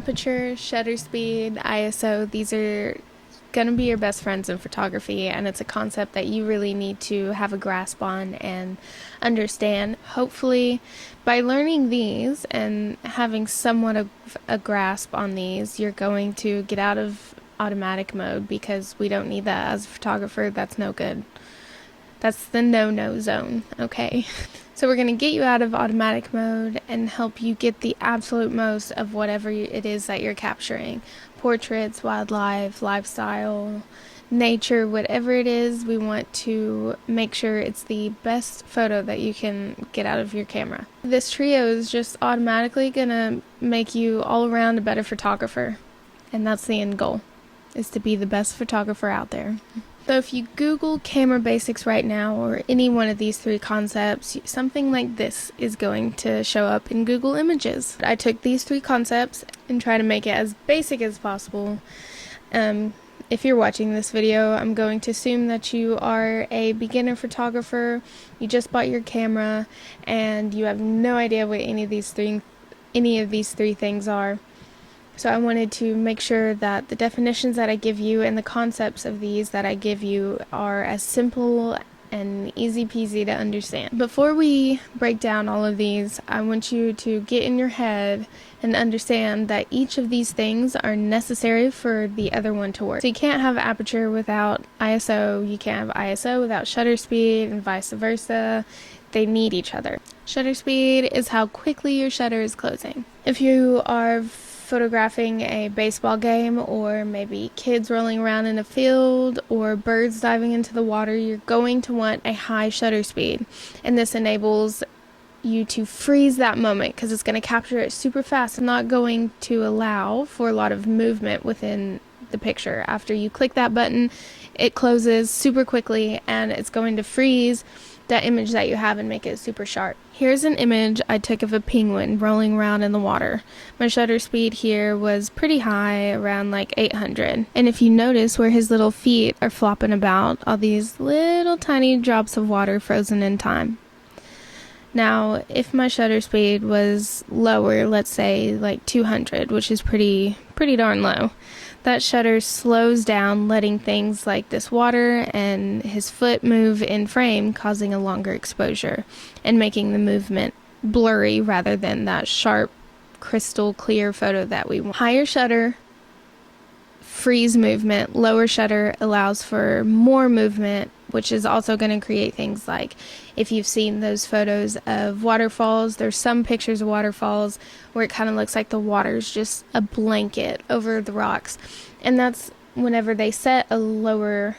Aperture, shutter speed, ISO, these are going to be your best friends in photography, and it's a concept that you really need to have a grasp on and understand. Hopefully, by learning these and having somewhat of a grasp on these, you're going to get out of automatic mode, because we don't need that as a photographer. That's no good. That's the no-no zone, okay? So we're going to get you out of automatic mode and help you get the absolute most of whatever it is that you're capturing. Portraits, wildlife, lifestyle, nature, whatever it is, we want to make sure it's the best photo that you can get out of your camera. This trio is just automatically going to make you all around a better photographer. And that's the end goal, is to be the best photographer out there. So if you Google camera basics right now, or any one of these three concepts, something like this is going to show up in Google Images. I took these three concepts and tried to make it as basic as possible. If you're watching this video, I'm going to assume that you are a beginner photographer, you just bought your camera, and you have no idea what any of these three things are. So I wanted to make sure that the definitions that I give you and the concepts of these that I give you are as simple and easy peasy to understand. Before we break down all of these, I want you to get in your head and understand that each of these things are necessary for the other one to work. So you can't have aperture without ISO, you can't have ISO without shutter speed, and vice versa. They need each other. Shutter speed is how quickly your shutter is closing. If you are photographing a baseball game, or maybe kids rolling around in a field, or birds diving into the water, you're going to want a high shutter speed, and this enables you to freeze that moment, because it's going to capture it super fast and not going to allow for a lot of movement within the picture. After you click that button, it closes super quickly, and it's going to freeze that image that you have and make it super sharp. Here's an image I took of a penguin rolling around in the water. My shutter speed here was pretty high, around like 800. And if you notice where his little feet are flopping about, all these little tiny drops of water frozen in time. Now, if my shutter speed was lower, let's say like 200, which is pretty darn low, that shutter slows down, letting things like this water and his foot move in frame, causing a longer exposure and making the movement blurry rather than that sharp, crystal clear photo that we want. Higher shutter freeze movement, lower shutter allows for more movement, which is also going to create things like, if you've seen those photos of waterfalls, there's some pictures of waterfalls where it kind of looks like the water's just a blanket over the rocks, and that's whenever they set a lower,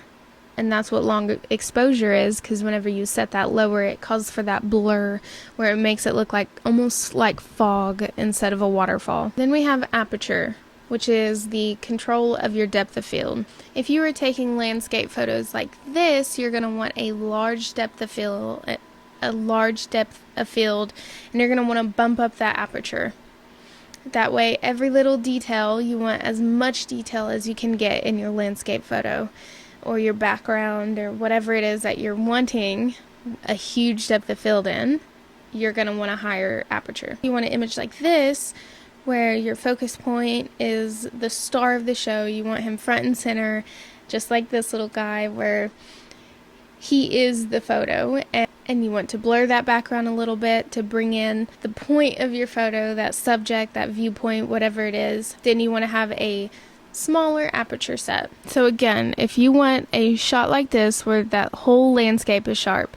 and that's what long exposure is, because whenever you set that lower, it causes for that blur where it makes it look like almost like fog instead of a waterfall. Then we have aperture, which is the control of your depth of field. If you were taking landscape photos like this, you're going to want a large depth of field, and you're going to want to bump up that aperture. That way, every little detail, you want as much detail as you can get in your landscape photo, or your background, or whatever it is that you're wanting a huge depth of field in, you're going to want a higher aperture. You want an image like this, where your focus point is the star of the show. You want him front and center, just like this little guy, where he is the photo, and you want to blur that background a little bit to bring in the point of your photo, that subject, that viewpoint, whatever it is. Then you want to have a smaller aperture set. So again, if you want a shot like this where that whole landscape is sharp,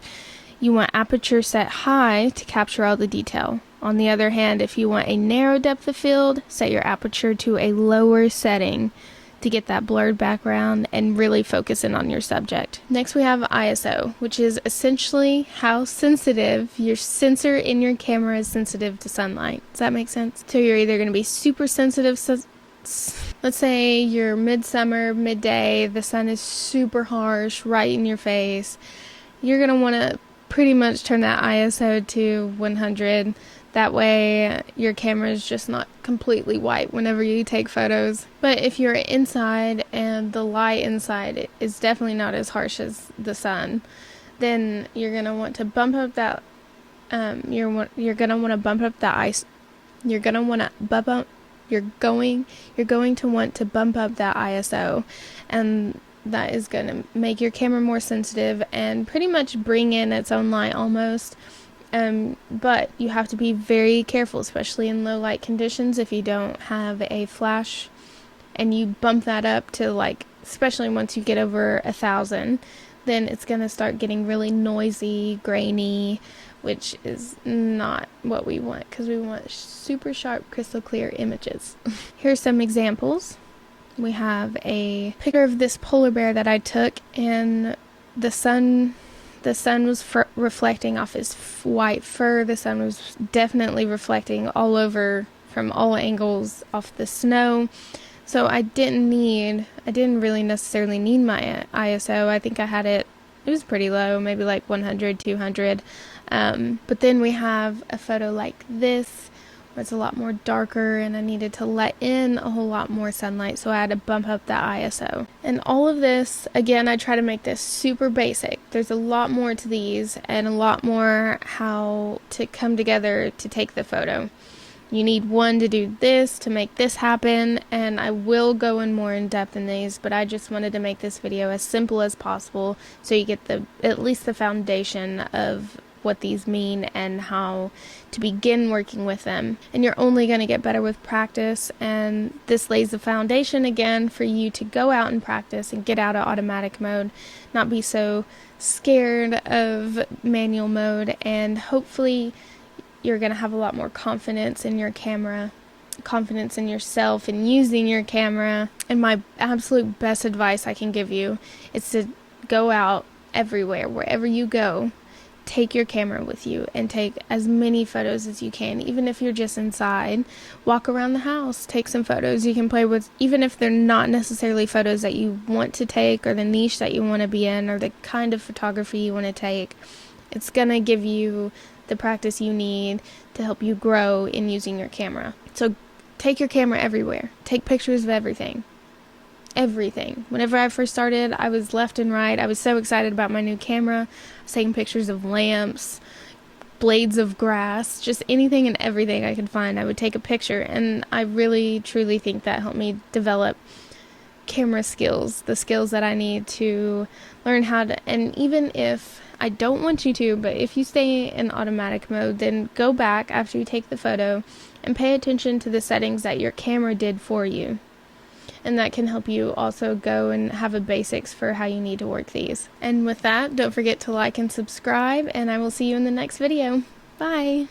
you want aperture set high to capture all the detail. On the other hand, if you want a narrow depth of field, set your aperture to a lower setting to get that blurred background and really focus in on your subject. Next we have ISO, which is essentially how sensitive your sensor in your camera is sensitive to sunlight. Does that make sense? So you're either going to be super sensitive, let's say you're midsummer, midday, the sun is super harsh, right in your face. You're going to want to pretty much turn that ISO to 100. That way your camera is just not completely white whenever you take photos. But if you're inside and the light inside is definitely not as harsh as the sun, then you're going to want to bump up that you're going to want to bump up the you're going to want to bump up you're going to want to bump up that ISO, and that is going to make your camera more sensitive and pretty much bring in its own light almost. But you have to be very careful, especially in low light conditions. If you don't have a flash and you bump that up to, like, especially once you get over 1,000, then it's going to start getting really noisy, grainy, which is not what we want, because we want super sharp, crystal clear images. Here's some examples. We have a picture of this polar bear that I took, and the sun was reflecting off his white fur. The sun was definitely reflecting all over from all angles off the snow. So I didn't really necessarily need my ISO. I think I had it was pretty low, maybe like 100, 200. But then we have a photo like this, where it's a lot more darker, and I needed to let in a whole lot more sunlight, so I had to bump up that ISO. And all of this, again, I try to make this super basic. There's a lot more to these, and a lot more how to come together to take the photo. You need one to do this, to make this happen, and I will go in more in depth in these, but I just wanted to make this video as simple as possible so you get at least the foundation of what these mean and how to begin working with them. And you're only going to get better with practice, and this lays the foundation again for you to go out and practice and get out of automatic mode, not be so scared of manual mode, and hopefully you're going to have a lot more confidence in your camera, confidence in yourself and using your camera. And my absolute best advice I can give you is to go out everywhere, wherever you go. Take your camera with you and take as many photos as you can. Even if you're just inside, walk around the house, take some photos you can play with, even if they're not necessarily photos that you want to take or the niche that you want to be in or the kind of photography you want to take. It's going to give you the practice you need to help you grow in using your camera. So take your camera everywhere. Take pictures of everything. Everything. Whenever I first started, I was left and right. I was so excited about my new camera. I was taking pictures of lamps, blades of grass, just anything and everything I could find. I would take a picture, and I really, truly think that helped me develop camera skills, the skills that I need to learn how to, and even if I don't want you to, but if you stay in automatic mode, then go back after you take the photo and pay attention to the settings that your camera did for you. And that can help you also go and have a basics for how you need to work these. And with that, don't forget to like and subscribe, and I will see you in the next video. Bye!